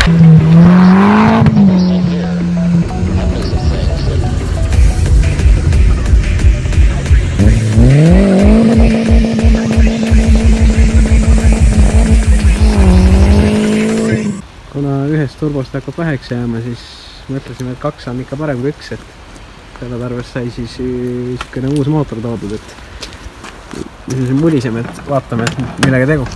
Kuna ühest turbost hakkab väheks jääma, siis mõtlesime, et 2 on ikka parem kui 1, et selle tarves sai siis niisugune uus mootor toodud, et siis muliseme, et vaatame, et millega tegu.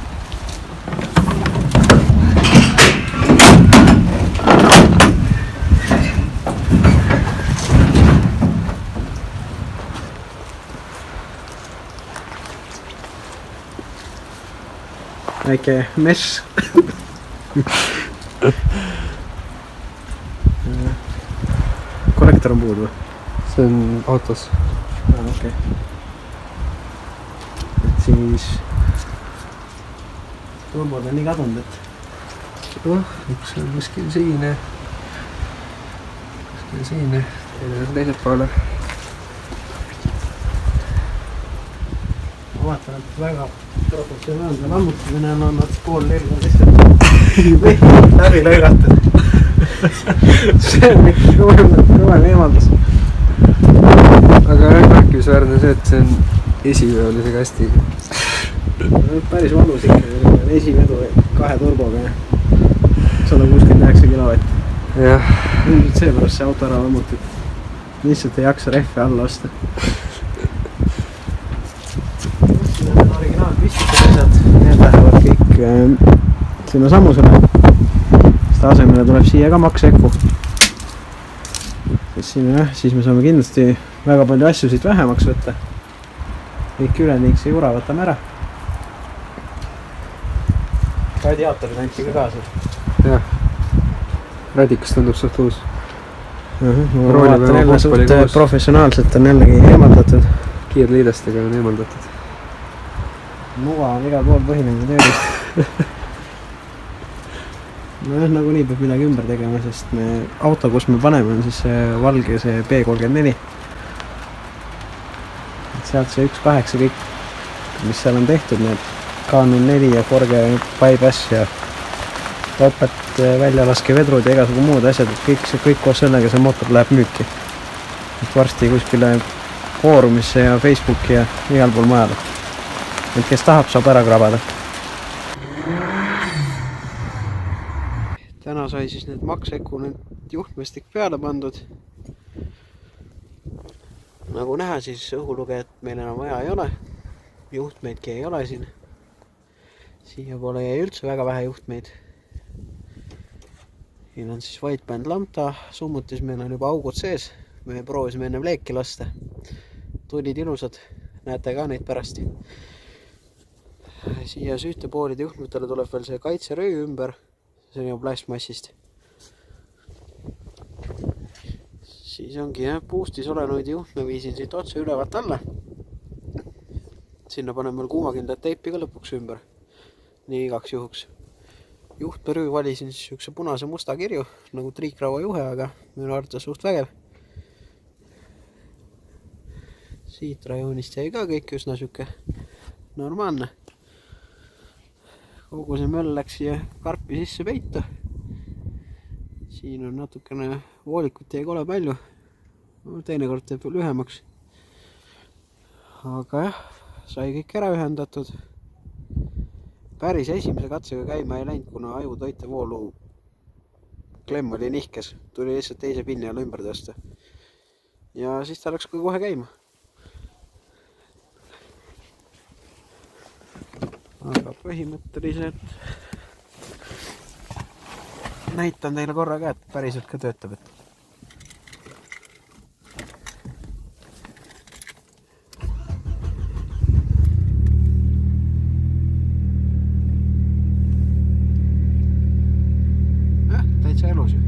Väike mess. Kollektor on puudu või? See on autos. Okay. Et siis turbod on nii kadunud, et üks on kuskil siine. Teine on teiselt poole. Ma vaatan, et väga professionaalne lammutamine on olnud pool lirga lihtsalt läbi lõigatud. See on ikka kõvem eemaldus. Aga märkimisväärne see, et see on esiveolisega hästi. Päris valus ikka, esivedu 2 turboga 169 kilovatt. Jah. Nüüd seepärast see auto ära lammutud. Lihtsalt ei jaksa rehve alla osta. Siin on originaal püstitud asjad. Need lähevad kõik sinna samusele. Seda asemele tuleb siia ka maksekku. Siis me saame kindlasti väga palju asju siit vähemaks võtta. Kõik üleniikse jura võtame ära. Radiaatorid anti ka kaasa. Jah. Radikas tundub suht uus. Ma vaatan jälle suht professionaalselt on jällegi eemaldatud. Kiirliidestega on eemaldatud. Muva on igal pool põhinenud töödest. Nagu nii peab midagi ümber tegema, sest auto, kus me paneme, on siis see valge, see B34. Sealt see 1.8 kõik, mis seal on tehtud, need K04 ja Forge bypass ja topet väljalaskevedrud ja igasugu muud asjad, et kõik koos sellega see mootor läheb müüki. Et varsti kuskile foorumisse ja Facebooki ja igal pool majale. Et kes tahab, saab ära krabada. Täna sai siis need maksekku need juhtmestik peale pandud. Nagu näha, siis õhulugejat meil enam vaja ei ole. Juhtmeidki ei ole siin. Siia poole jäi üldse väga vähe juhtmeid. Siin on siis wideband lambda, summutis meil on juba augud sees. Me proovisime enne leeki lasta. Tulid ilusad, näete ka neid pärast. Siia süütepoolide juhtmetele tuleb veel see kaitseröö ümber. See on ju plastmassist. Siis ongi boostis olenuid juhtme viisin siit otse ülevalt alla. Sinna panen veel kuumakindlat teipi ka lõpuks ümber. Nii igaks juhuks. Juhtperüü valisin siis üks punase musta kirju, nagu triikraua juhe, aga minu arvates suht vägev. Siit rajoonist jäi ka kõik üsna süke normaalne. Kogu see möll läks siia karpi sisse peitu. Siin on natukene voolikut jäi kole palju. Teinekord teeb lühemaks. Aga jah, sai kõik ära ühendatud. Päris esimese katsega käima ei läinud, kuna aju toitevoolu klemm oli nihkes. Tuli lihtsalt teise pinni alla ümber tõsta. Ja siis ta läks kohe käima. Aga põhimõtteliselt näitan teile korra ka, et päriselt ka töötab. Täitsa elus ju.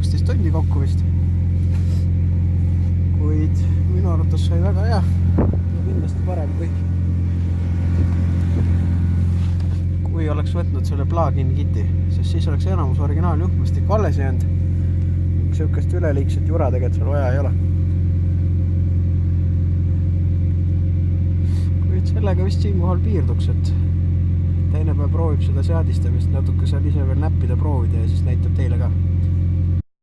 12 tundi kokku vist. Kuid minu arvates sai väga hea ja kindlasti parem kui oleks võtnud selle plug-in kiti, sest siis oleks enamus originaaljuhtmestik alles jäänud. Sihukest üleliigset jura tegelikult seal vaja ei ole. Kuid sellega vist siinkohal piirduks, et teine päev proovib seda seadistamist natuke seal ise veel näppida proovida ja siis näitab teile ka.